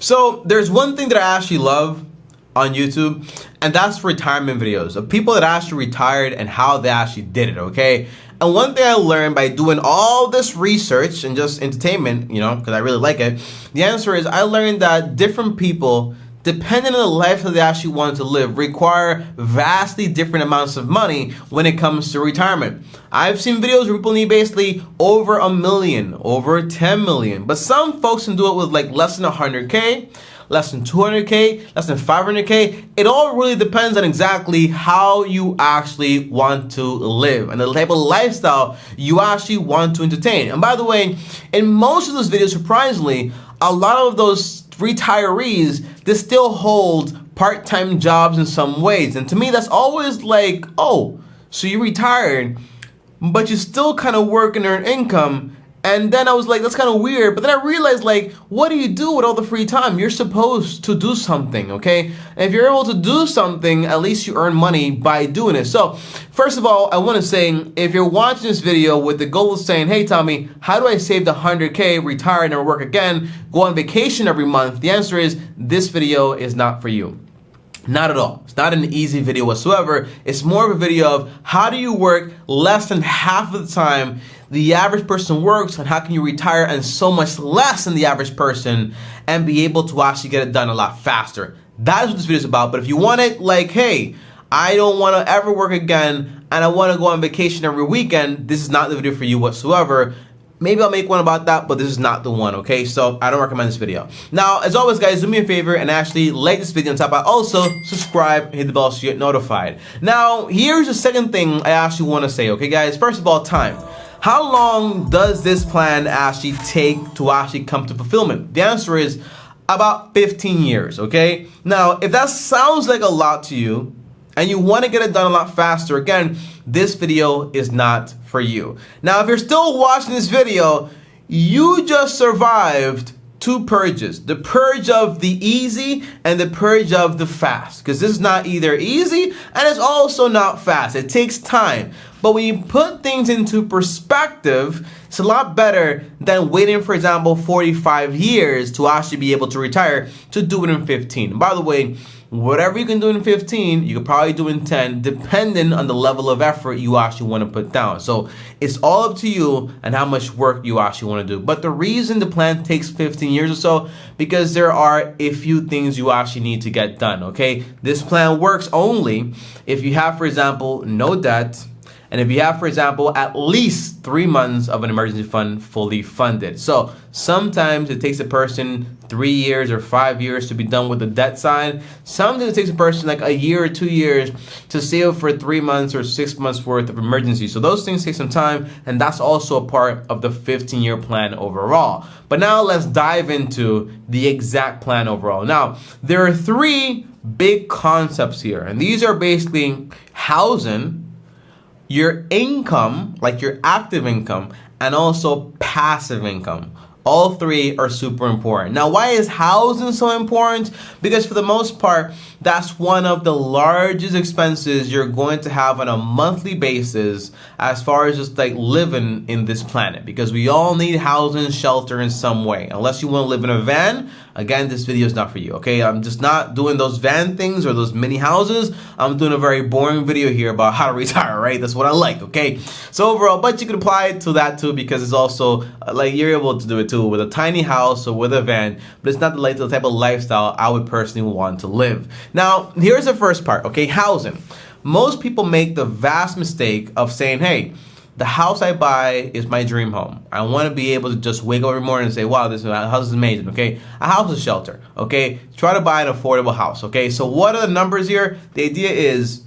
So there's one thing that I actually love on YouTube, and that's retirement videos of people that actually retired and how they actually did it, okay? And one thing I learned by doing all this research and just entertainment, you know, because I really like it, the answer is I learned that different people, depending on the lifestyle they actually want to live, require vastly different amounts of money when it comes to retirement. I've seen videos where people need basically over $1 million, over 10 million, but some folks can do it with like less than 100K, less than 200K, less than 500K. It all really depends on exactly how you actually want to live and the type of lifestyle you actually want to entertain. And by the way, in most of those videos, surprisingly, a lot of those retirees, they still hold part-time jobs in some ways. And to me, that's always like, oh, so you retired, but you still kind of work and earn income. And then I was like, that's kind of weird. But then I realized, like, what do you do with all the free time? You're supposed to do something, okay? And if you're able to do something, at least you earn money by doing it. So, first of all, I want to say, if you're watching this video with the goal of saying, hey, Tommy, how do I save the 100K, retire, and never work again, go on vacation every month? The answer is, this video is not for you. Not at all. It's not an easy video whatsoever. It's more of a video of how do you work less than half of the time the average person works, and how can you retire and so much less than the average person and be able to actually get it done a lot faster. That is what this video is about. But if you want it like, hey, I don't want to ever work again and I want to go on vacation every weekend, this is not the video for you whatsoever. Maybe I'll make one about that, but this is not the one, okay? So I don't recommend this video. Now, as always, guys, do me a favor and actually like this video on top. Also, subscribe, hit the bell so you get notified. Now, here's the second thing I actually want to say, okay, guys? First of all, time. How long does this plan actually take to actually come to fulfillment? The answer is about 15 years, okay? Now, if that sounds like a lot to you and you want to get it done a lot faster, again, this video is not for you. Now, if you're still watching this video, you just survived two purges, the purge of the easy and the purge of the fast, because this is not either easy and it's also not fast. It takes time. But when you put things into perspective, it's a lot better than waiting, for example, 45 years to actually be able to retire, to do it in 15. By the way, whatever you can do in 15, you could probably do in 10, depending on the level of effort you actually want to put down. So it's all up to you and how much work you actually want to do. But the reason the plan takes 15 years or so, because there are a few things you actually need to get done, okay? This plan works only if you have, for example, no debt, and if you have, for example, at least 3 months of an emergency fund fully funded. So sometimes it takes a person 3 years or 5 years to be done with the debt side. Sometimes it takes a person like a year or 2 years to save for 3 months or 6 months worth of emergency. So those things take some time, and that's also a part of the 15-year plan overall. But now let's dive into the exact plan overall. Now, there are 3 big concepts here, and these are basically housing, your income, like your active income, and also passive income. All 3 are super important. Now, why is housing so important? Because for the most part, that's one of the largest expenses you're going to have on a monthly basis as far as just like living in this planet. Because we all need housing, shelter in some way. Unless you want to live in a van, again, this video is not for you, okay? I'm just not doing those van things or those mini houses. I'm doing a very boring video here about how to retire, right? That's what I like, okay? So overall, but you can apply it to that too, because it's also like you're able to do it too with a tiny house or with a van, but it's not the type of lifestyle I would personally want to live. Now, here's the first part, okay? Housing. Most people make the vast mistake of saying, hey, the house I buy is my dream home. I want to be able to just wake up every morning and say, wow, this house is amazing, okay? A house is shelter, okay? Try to buy an affordable house, okay? So what are the numbers here? The idea is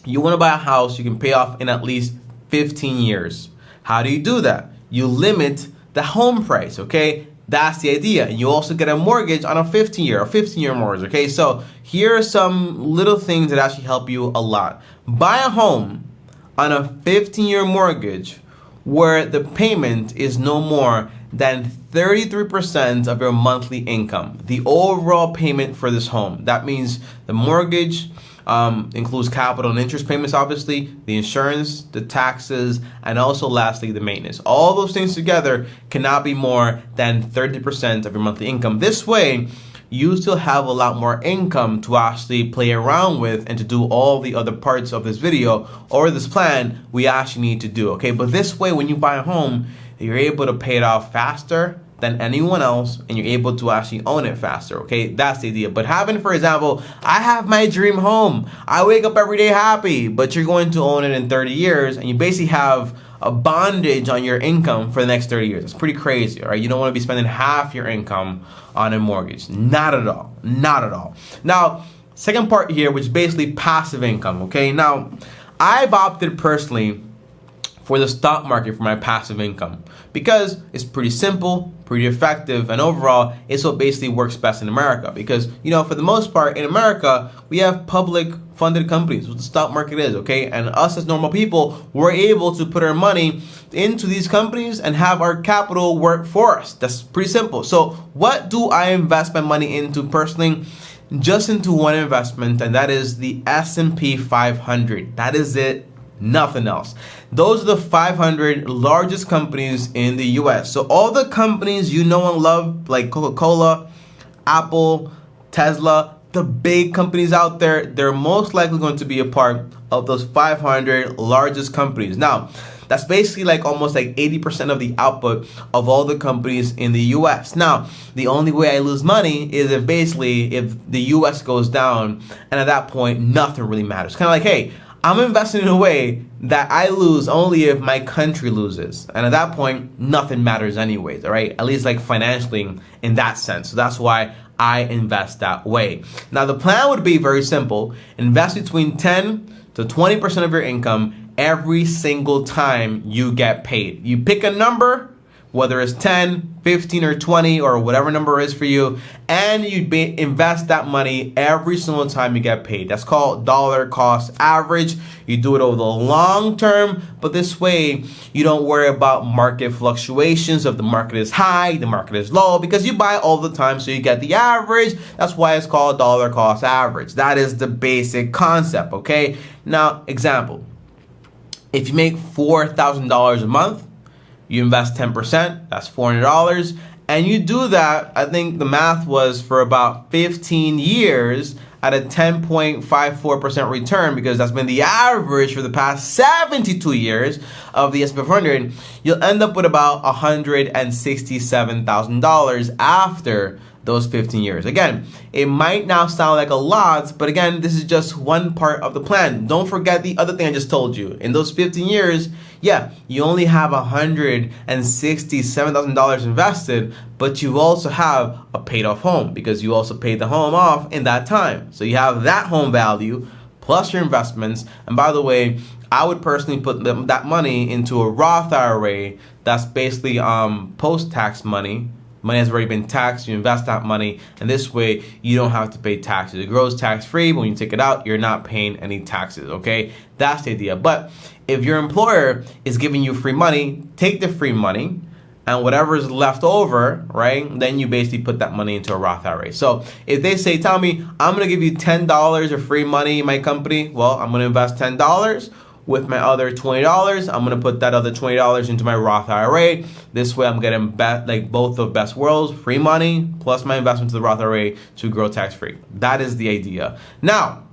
you want to buy a house you can pay off in at least 15 years. How do you do that? You limit the home price, okay? That's the idea. And you also get a mortgage on a 15-year mortgage, okay? So here are some little things that actually help you a lot. Buy a home on a 15-year mortgage where the payment is no more than 33% of your monthly income, the overall payment for this home. That means the mortgage includes capital and interest payments, obviously, the insurance, the taxes, and also lastly, the maintenance. All those things together cannot be more than 30% of your monthly income. This way, you still have a lot more income to actually play around with and to do all the other parts of this video or this plan we actually need to do, okay? But this way, when you buy a home, you're able to pay it off faster than anyone else, and you're able to actually own it faster, okay? That's the idea. But having, for example, I have my dream home. I wake up every day happy, but you're going to own it in 30 years, and you basically have a bondage on your income for the next 30 years. It's pretty crazy, all right? You don't want to be spending half your income on a mortgage. Not at all. Not at all. Now, second part here, which is basically passive income, okay? Now, I've opted personally for the stock market for my passive income because it's pretty simple, pretty effective, and overall, it's what basically works best in America. Because, you know, for the most part, in America, we have public funded companies, what the stock market is, okay? And us as normal people, we're able to put our money into these companies and have our capital work for us. That's pretty simple. So what do I invest my money into personally? Just into one investment, and that is the S&P 500. That is it. Nothing else. Those are the 500 largest companies in the US. So all the companies you know and love, like Coca-Cola, Apple, Tesla, the big companies out there, they're most likely going to be a part of those 500 largest companies. Now, that's basically like almost like 80% of the output of all the companies in the US. Now, the only way I lose money is if the US goes down, and at that point, nothing really matters. Kind of like, hey, I'm investing in a way that I lose only if my country loses. And at that point, nothing matters anyways, all right? At least like financially in that sense. So that's why I invest that way. Now, the plan would be very simple. Invest between 10 to 20% of your income every single time you get paid. You pick a number, whether it's 10, 15, or 20, or whatever number is for you, and you invest that money every single time you get paid. That's called dollar cost average. You do it over the long term, but this way you don't worry about market fluctuations. If the market is high, the market is low, because you buy all the time, so you get the average. That's why it's called dollar cost average. That is the basic concept, okay? Now, example. If you make $4,000 a month, you invest 10%, that's $400. And you do that, I think the math was for about 15 years at a 10.54% return, because that's been the average for the past 72 years of the S&P 500. You'll end up with about $167,000 after those 15 years. Again, it might now sound like a lot, but again, this is just one part of the plan. Don't forget the other thing I just told you. In those 15 years, yeah, you only have $167,000 invested, but you also have a paid off home because you also paid the home off in that time. So you have that home value plus your investments. And by the way, I would personally put that money into a Roth IRA. That's basically post-tax money. Money has already been taxed, you invest that money, and this way you don't have to pay taxes. It grows tax-free, but when you take it out, you're not paying any taxes, okay? That's the idea. But if your employer is giving you free money, take the free money, and whatever is left over, right, then you basically put that money into a Roth IRA. So if they say, Tommy, I'm going to give you $10 of free money in my company, well, I'm going to invest $10. With my other $20, I'm gonna put that other $20 into my Roth IRA. This way, I'm getting like both of best worlds: free money plus my investment to the Roth IRA to grow tax free. That is the idea. Now,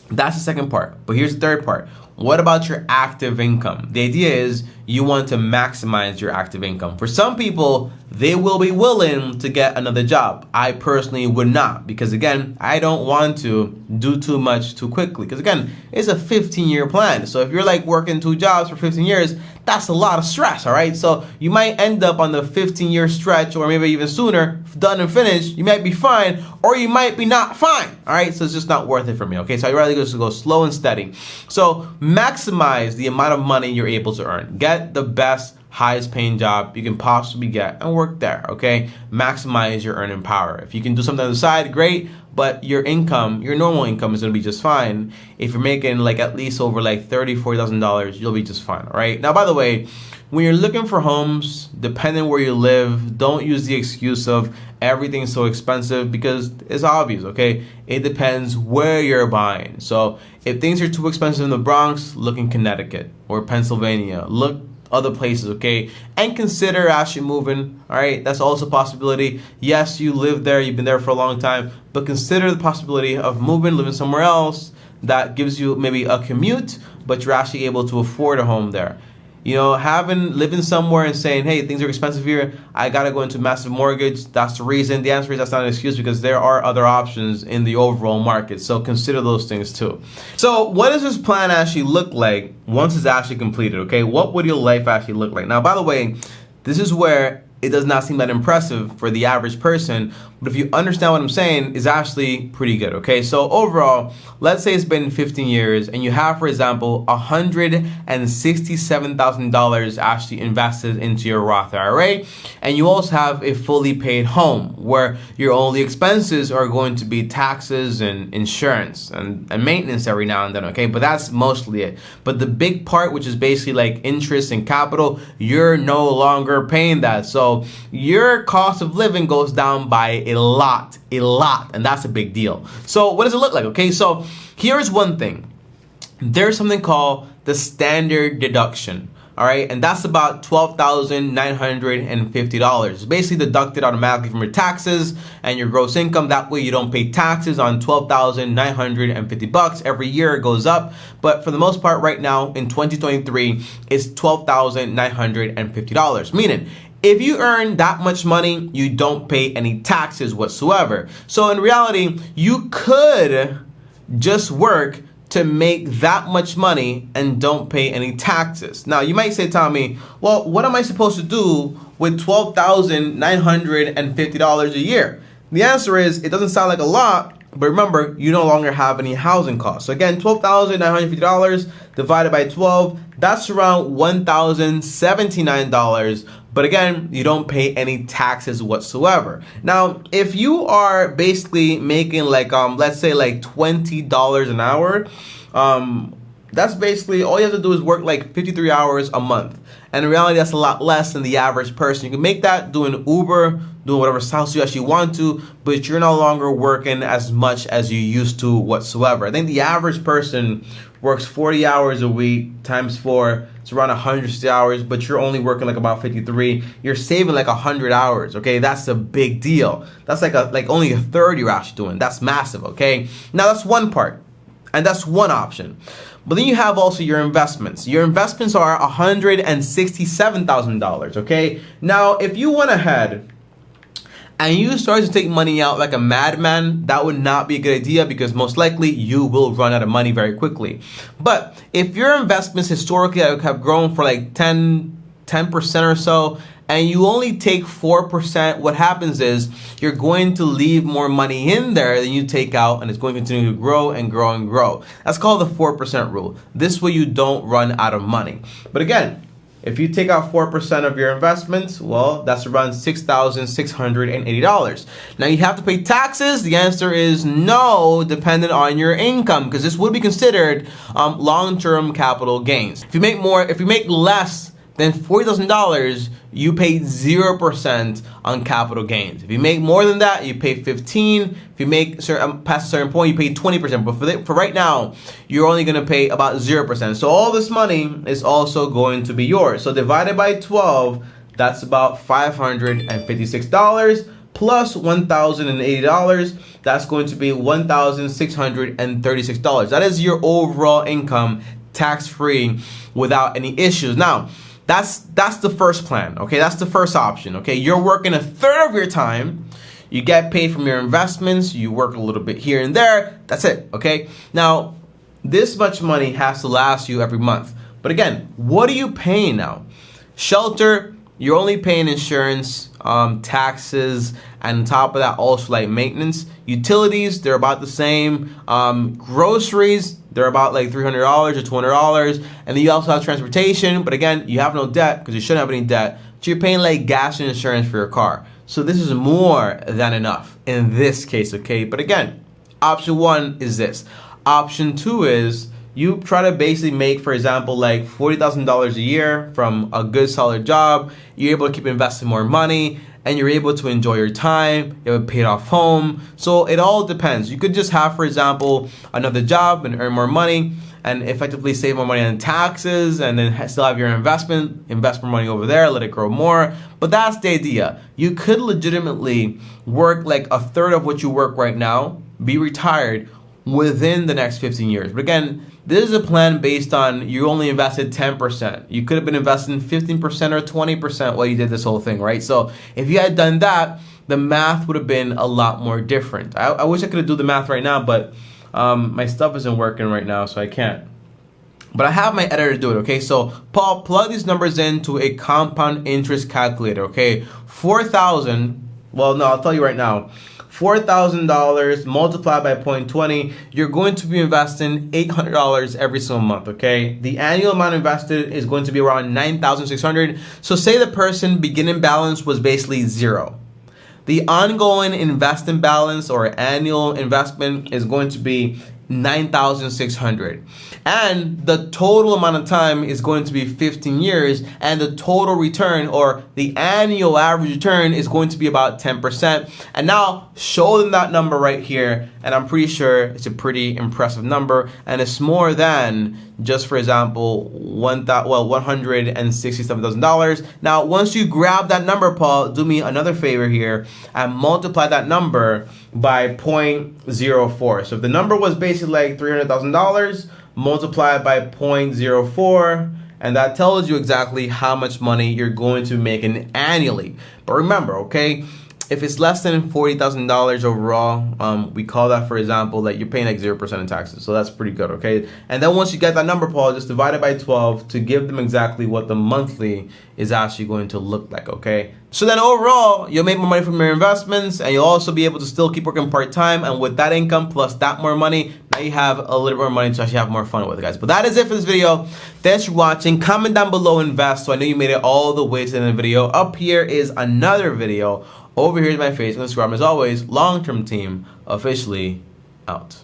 that's the second part. But here's the third part. What about your active income? The idea is you want to maximize your active income. For some people, they will be willing to get another job. I personally would not, because again, I don't want to do too much too quickly. Because again, it's a 15-year plan. So if you're like working 2 jobs for 15 years, that's a lot of stress, all right? So you might end up on the 15-year stretch, or maybe even sooner, done and finished. You might be fine, or you might be not fine, all right? So it's just not worth it for me, okay? So I'd rather just go slow and steady. So maximize the amount of money you're able to earn. Get the best, highest paying job you can possibly get and work there, okay? Maximize your earning power. If you can do something on the side, great, but your income, your normal income is gonna be just fine. If you're making like at least over like $30,000, $40,000, you'll be just fine, all right? Now, by the way, when you're looking for homes, depending where you live, don't use the excuse of everything's so expensive, because it's obvious, okay? It depends where you're buying. So if things are too expensive in the Bronx, look in Connecticut or Pennsylvania. Look other places, okay? And consider actually moving, all right? That's also a possibility. Yes, you live there, you've been there for a long time, but consider the possibility of moving, living somewhere else that gives you maybe a commute, but you're actually able to afford a home there. You know, living somewhere and saying, hey, things are expensive here, I gotta go into massive mortgage, that's the reason. The answer is that's not an excuse, because there are other options in the overall market. So consider those things too. So what does this plan actually look like once it's actually completed, okay? What would your life actually look like? Now, by the way, this is where it does not seem that impressive for the average person, but if you understand what I'm saying, it's actually pretty good, okay? So overall, let's say it's been 15 years and you have, for example, $167,000 actually invested into your Roth IRA, and you also have a fully paid home where your only expenses are going to be taxes and insurance and maintenance every now and then, okay? But that's mostly it. But the big part, which is basically like interest and capital, you're no longer paying that. So your cost of living goes down by a lot, and that's a big deal. So what does it look like? Okay, so here's one thing. There's something called the standard deduction, all right, and that's about $12,950. It's basically deducted automatically from your taxes and your gross income. That way you don't pay taxes on $12,950 every year. It goes up, but for the most part right now in 2023, it's $12,950, meaning if you earn that much money, you don't pay any taxes whatsoever. So in reality, you could just work to make that much money and don't pay any taxes. Now, you might say, Tommy, well, what am I supposed to do with $12,950 a year? The answer is, it doesn't sound like a lot, but remember, you no longer have any housing costs. So again, $12,950 divided by 12, that's around $1,079. But again, you don't pay any taxes whatsoever. Now, if you are basically making like, let's say like $20 an hour, that's basically, all you have to do is work like 53 hours a month. And in reality, that's a lot less than the average person. You can make that doing Uber, doing whatever styles you actually want to, but you're no longer working as much as you used to whatsoever. I think the average person works 40 hours a week times 4, it's around 160 hours, but you're only working like about 53. You're saving like 100 hours, okay? That's a big deal. That's like only a third you're actually doing. That's massive, okay? Now that's one part, and that's one option. But then you have also your investments. Your investments are $167,000, okay? Now, if you went ahead and you started to take money out like a madman, that would not be a good idea, because most likely you will run out of money very quickly. But if your investments historically have grown for like 10% or so, and you only take 4%, what happens is you're going to leave more money in there than you take out, and it's going to continue to grow and grow and grow. That's called the 4% rule. This way you don't run out of money. But again, if you take out 4% of your investments, well, that's around $6,680. Now you have to pay taxes. The answer is no, dependent on your income, because this would be considered long-term capital gains. If you make less than $40,000, you pay 0% on capital gains. If you make more than that, you pay 15%. If you make past a certain point, you pay 20%. But for right now, you're only going to pay about 0%. So all this money is also going to be yours. So divided by 12, that's about $556 plus $1,080. That's going to be $1,636. That is your overall income, tax-free, without any issues. Now, that's the first plan, okay? That's the first option, okay? You're working a third of your time. You get paid from your investments. You work a little bit here and there. That's it, okay? Now, this much money has to last you every month. But again, what are you paying now? Shelter, you're only paying insurance, taxes, and on top of that, also like maintenance. Utilities, they're about the same. Groceries, they're about like $300 or $200. And then you also have transportation, but again, you have no debt because you shouldn't have any debt. So you're paying like gas and insurance for your car. So this is more than enough in this case, okay? But again, option one is this. Option two is you try to basically make, for example, like $40,000 a year from a good solid job. You're able to keep investing more money, and you're able to enjoy your time. You have a paid off home. So it all depends. You could just have, for example, another job and earn more money, and effectively save more money on taxes, and then still have your invest more money over there, let it grow more. But that's the idea. You could legitimately work like a third of what you work right now, be retired within the next 15 years. But again, this is a plan based on you only invested 10%. You could have been investing 15% or 20% while you did this whole thing, right? So if you had done that, the math would have been a lot more different. I wish I could do the math right now, but my stuff isn't working right now, so I can't. But I have my editor do it, okay? So Paul, plug these numbers into a compound interest calculator, okay? 4,000, well, no, I'll tell you right now. $4,000 multiplied by 0.20, you're going to be investing $800 every single month, okay? The annual amount invested is going to be around $9,600. So say the person beginning balance was basically zero. The ongoing investment balance or annual investment is going to be $9,600, and the total amount of time is going to be 15 years, and the total return or the annual average return is going to be about 10%. And now show them that number right here, and I'm pretty sure it's a pretty impressive number, and it's more than just, for example, $167,000. Now once you grab that number, Paul, do me another favor here and multiply that number by 0.04. So if the number was basically like $300,000, multiply it by 0.04, and that tells you exactly how much money you're going to be making annually. But remember, okay, if it's less than $40,000 overall, we call that, for example, that you're paying like 0% in taxes. So that's pretty good, okay? And then once you get that number, Paul, just divide it by 12 to give them exactly what the monthly is actually going to look like, okay? So then overall, you'll make more money from your investments, and you'll also be able to still keep working part-time. And with that income plus that more money, now you have a little bit more money to actually have more fun with it, guys. But that is it for this video. Thanks for watching. Comment down below, invest, so I know you made it all the way to the end of the video. Up here is another video. Over here is my face on Instagram. As always, Long Term Team officially out.